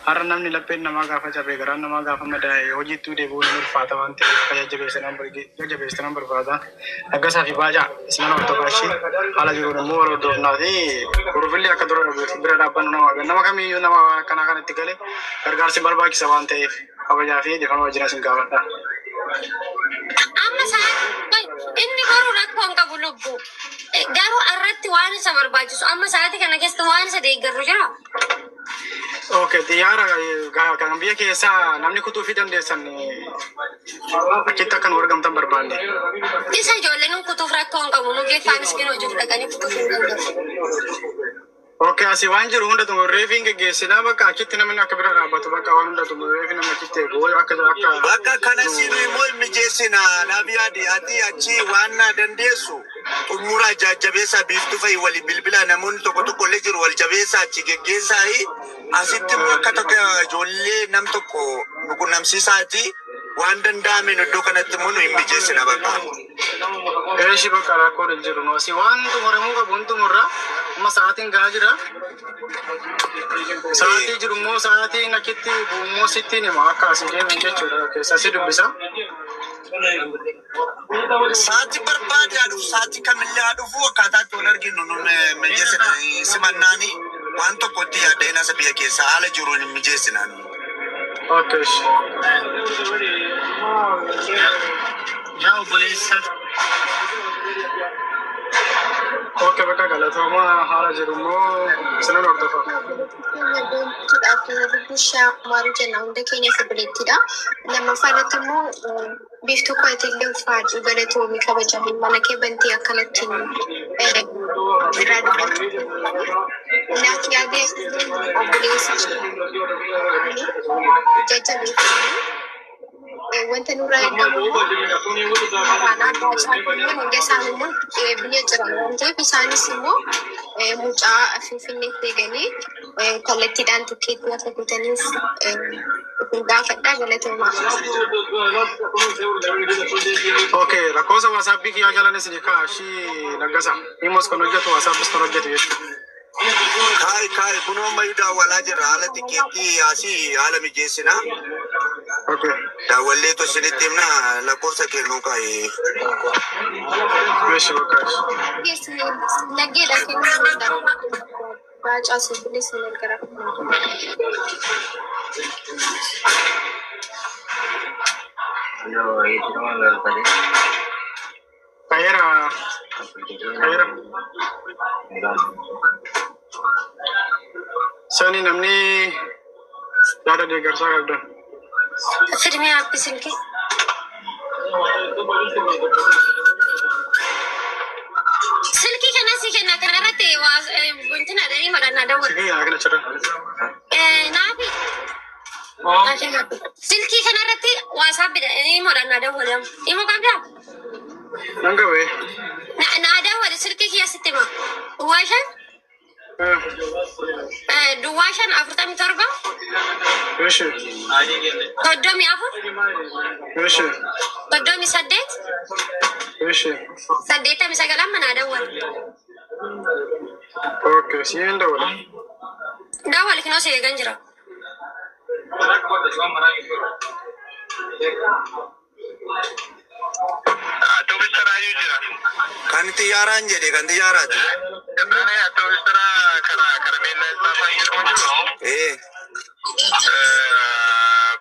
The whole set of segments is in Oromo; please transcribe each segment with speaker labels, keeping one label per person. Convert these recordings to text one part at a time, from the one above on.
Speaker 1: Har'a namni lapheen namaa gaafa cabee garaan namaa gaafa madaa'e hojiitti deebi'uu ni ulfaata waan ta'eef jabeessan barbaada. Naggasaa fi baajaa isaan hordofaa haala jiruun immoo wal hordofnaa fi kurufillee akka dura bira dhaabbannu nama kamiyyuu nama akkanaa kanatti galee gargaarsi barbaachisa waan ta'eef kabajaa fi dhiifama wajjin isin gaafadha.
Speaker 2: Amma inni garuu rakkoon qabu lubbu garuu irratti waan isa barbaachisu amma sa'aatii kana keessatti waan isa deeggaru jira.
Speaker 1: Okay, xiyyaara kan biyya keessaa namni kutuu fi dandeessan achitti akka nu argamtan barbaanne.
Speaker 2: Isa ijoolleen kutuuf rakkoon qabu nu geeffaanis bina hojii dhaqanii kutuuf hin danda'u.
Speaker 1: Okay, asii waan jiru hunda xumurree fi geessinaa bakka achitti namni akka bira dhaabbatu bakka waan hunda xumurree fi namni achitti eegu
Speaker 3: bakka kanas immoo mijeessina nabiyaadi ati achi waan dandeessu xumura jajjabeessa biiftuu fa'i wali bilbila namoonni tokko illee jiru wal jabeessa achi geggeessaa asitti immoo akka tokko ijoollee nam tokko nuqunnamsiisaati waan danda'ame iddoo kanatti immoo nu hin mijeessina bakka.
Speaker 1: Eeshi bakka rakkoon hin jiru asii waan xumuramuu qabu hin xumurra amma sa'aatiin gahaa jira. Sa'aatii jiru immoo sa'aatiin achitti bu'ummoo sittiin hima akka asii deeman jechuudha keessa si dubbisa.
Speaker 3: Sa'aatii barbaade haadhu sa'aatii kamillee haadhufu akkaataatti wal arginu nu mijeessina simannaani waan tokkotti yaadda isa biyya keessa haala jiruun hin mijeessina.
Speaker 1: Okay.
Speaker 3: Ciao, bolessa.
Speaker 1: Okay, bakka galatooma haala jiru immoo sinan hordofa.
Speaker 4: Bushaa maaru jenna hunda keenya fibileettidha. Lammaffaa irratti immoo biiftuu kootillee uffaatu galatoomii kabajamu mana kee bantii akkanatti irraa dubbatu. Naati yaadee obboleessa jajjabeeffamuu. Wanta nurraa eegamu waraanaa baachaa kunneen hunda isaan immoo biyya jiran waan ta'eef isaanis immoo mucaa finfinneetti eeganii kallattiidhaan tikkeetti akka kutaniif gaafadhaa galatoomaa.
Speaker 1: Okay, lakkoofsa waasaapbii kiyyaa jalan isin kaashii naggasa himos kan hojjetu waasaappis kan hojjetu jechuudha.
Speaker 3: Kai kun amma daawwalaa jirra haala tikkeetti asii haala mijeessina.
Speaker 1: Okay.
Speaker 3: Daawwallee tosinitti himna lakkoofsa kennuu kaa'ee.
Speaker 1: Meeshii bakkaas.
Speaker 4: Naggeedha kennuu baacaa sibiilee sinal gara.
Speaker 1: Kayera. Sani namni yaada deeggarsaa qabdan.
Speaker 2: Firmee haaphi silkii. Silkii kana si kenna kanarratti wanti naadanii madannaa dawwal.
Speaker 1: Silkii yaa kana jira.
Speaker 2: Naafi. Silkii kanarratti waasaappiidha inni madannaa dawwal yamu. Immoo qabdaa?
Speaker 1: Nanga wee.
Speaker 2: Naa dawwal silkii kiyya sitti hima. Duwwaashan? Duwwaashan 47.
Speaker 1: Meeshii.
Speaker 2: 34.
Speaker 1: Meeshii.
Speaker 2: 38.
Speaker 1: Meeshii.
Speaker 2: 89 manaa dawwal.
Speaker 1: Okay, siin dawwala.
Speaker 2: Dawwal kinoo si eegan jira.
Speaker 3: Kan xiyyaaraan jedhe kan xiyyaaraati.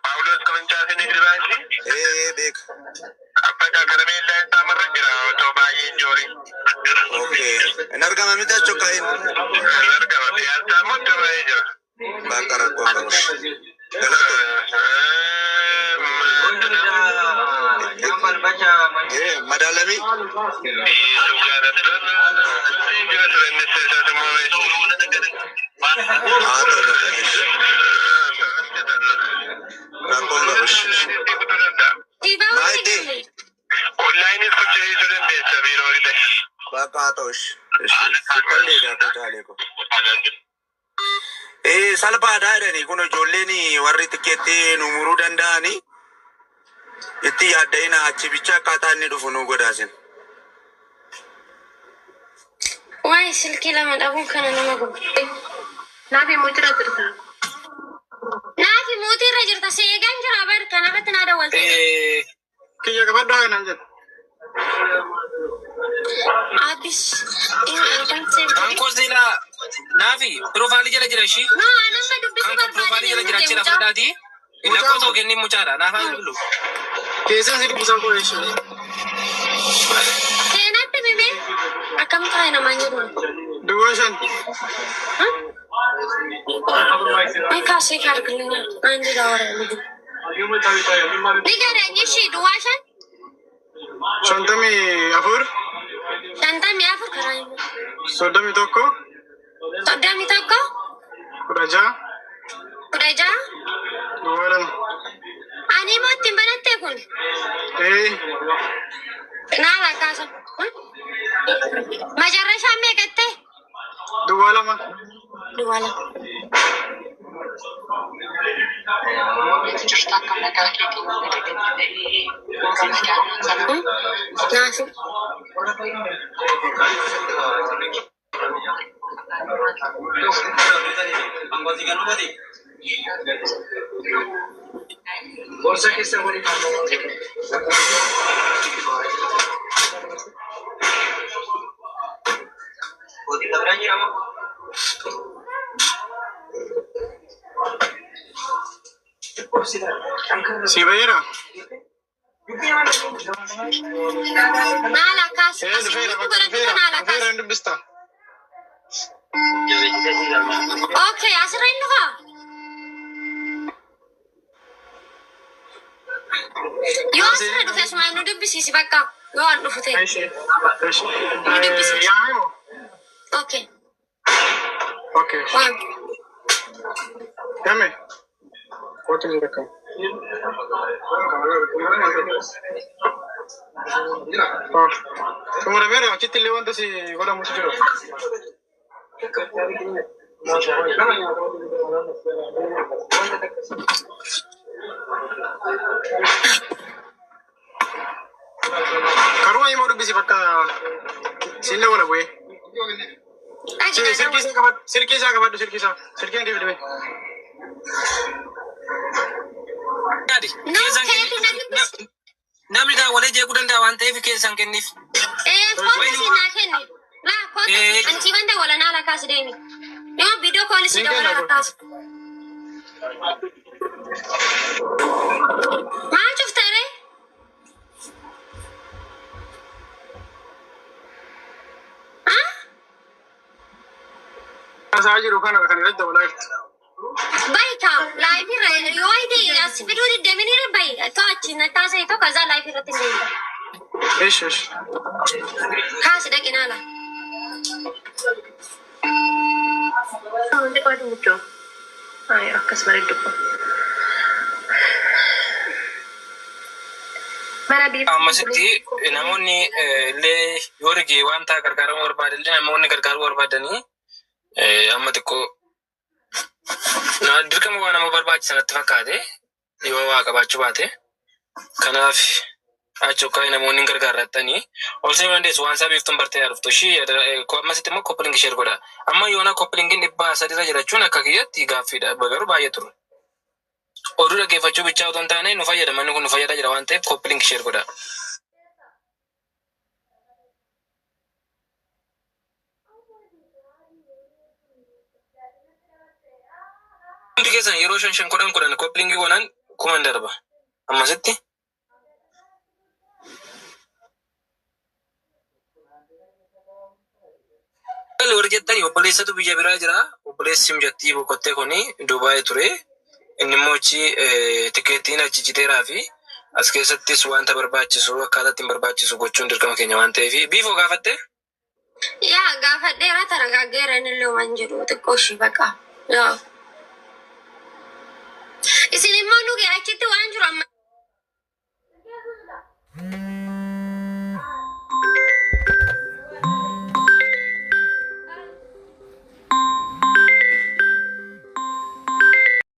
Speaker 5: Paulos Koloncaasin Idribaasi.
Speaker 3: Beek.
Speaker 5: Abbaa karameellaa isaa marra jira otoo baay'ee joori.
Speaker 3: Okay. Hin argama miti achokkaa hin.
Speaker 5: Hin argama siyaasaa mudda baay'ee jira.
Speaker 3: Bakka rakkoo qabu. Madaalami.
Speaker 5: Sujaana turan jira turan isaa immoo
Speaker 3: rakkoon qabus. Maayitee.
Speaker 5: Onlaayinis socho'isuu dandeessa biiroolee.
Speaker 3: Bakka haa ta'us. Sippallee gaafuu taaleeko. Salphaadhaa jedhanii kun ijoolleen warri tikkeetti nu muruu danda'anii itti yaadda'ina achi bicha akkaataa inni dhufu nu godhaasin.
Speaker 2: Waa'ee silkii lama dhabuun kana nama gubbaa.
Speaker 4: Naafi immoo jira jirta.
Speaker 6: Fudhati. Profaili jala jira shi.
Speaker 2: No, anamma dubbisu
Speaker 6: Kan profaili jala jira chila fudhati. Ila koto kenni mucara. Nafa dulu.
Speaker 1: Keessa si dubbisaa koo jechuun.
Speaker 2: Seenatti bibee akkam taa'e namaan jedhu.
Speaker 1: Duwwaa shan.
Speaker 2: Ay kaasee kaargilina aanji daawara lugu. Ni gareenyi ishii duwwaa shan.
Speaker 1: 54.
Speaker 2: 54 karaa himu.
Speaker 1: 31.
Speaker 2: 31.
Speaker 1: 16.
Speaker 2: 16.
Speaker 1: Duwwaa lama.
Speaker 2: Ani immoo ittiin banattee kun. Naala kaasa. Majarrashaan meeqattee?
Speaker 1: Duwwaa lama.
Speaker 2: Duwwaa lama. Naasi.
Speaker 1: Bolsa keessa wali si bayera.
Speaker 2: Naala kaasa. Naala kaasa.
Speaker 1: Dubbista.
Speaker 2: Okay, asirra inni haa. Yoo asirra dhufe asumaan nu dubbisiisi bakka yoo an dhufu ta'e.
Speaker 1: Yaa'u.
Speaker 2: Okay.
Speaker 1: Okay. Dame. Kootu jira kan. Tumura beera achitti illee wanta si godhamutu jiru. Karuma immoo dubbisi bakka sillee wala bu'ee. Silkii isaa qabadhu silkii isaa. Silkiin kee fidame.
Speaker 6: Namni daawwalee jeequu danda'a waan ta'eef keessan kenniif.
Speaker 2: Footisi naa kenni. Laa footisi anti banda wala naa la kaasi deemi. Yoo video call si dawala la kaasi. Maal cuftare?
Speaker 1: Asaa jiru kana kan irratti dawalaa jirti.
Speaker 2: Baika, live irra yoo ide as fiduu deddeemini irra bayi. To'achi na kaasee tokko kaza live irratti hin deemta.
Speaker 1: Ish.
Speaker 2: Kaasi dhaqinaa la.
Speaker 7: Wanti qabu mucho. Ay, akkas bareedu ko.
Speaker 6: Ammasitti namoonni illee yoo rigee wanta gargaaramuu barbaadan illee namoonni gargaaruu barbaadanii amma xiqqoo dirqama waan nama barbaachisan natti fakkaate yoo waa qabaachuu baate kanaaf achokkaa namoonni gargaarratanii ol seenuu dandeessu waan isaa beektuun bartee yaaduftu ishii ammasitti immoo koppilingi ishee godha amma yoona koppilingiin 300 jirachuun akka kiyyatti gaaffiidha garuu baay'ee turu oduu dhaggeeffachuu bichaa otoo hin taane nu fayyada manni kun nu fayyadaa jira waan ta'eef koppilingi ishee godha. Hundi keessan yeroo 5 kudhan koppilingi goonan 1000 darba ammasitti. Warri jettanii obboleessatu biyya biraa jira. Obboleessi mijattii boqottee kuni Dubaayii ture. Inni immoo achi tikeettiin achi citeeraa fi as keessattis wanta barbaachisu akkaataa ittiin barbaachisu gochuun dirqama keenya waan ta'eef biifoo gaafatte.
Speaker 2: Yaa gaafadheera taragaaggeera inni illee waan jedhu xiqqoo ishii baqa. Isin immoo nuti achitti waan jiru amma.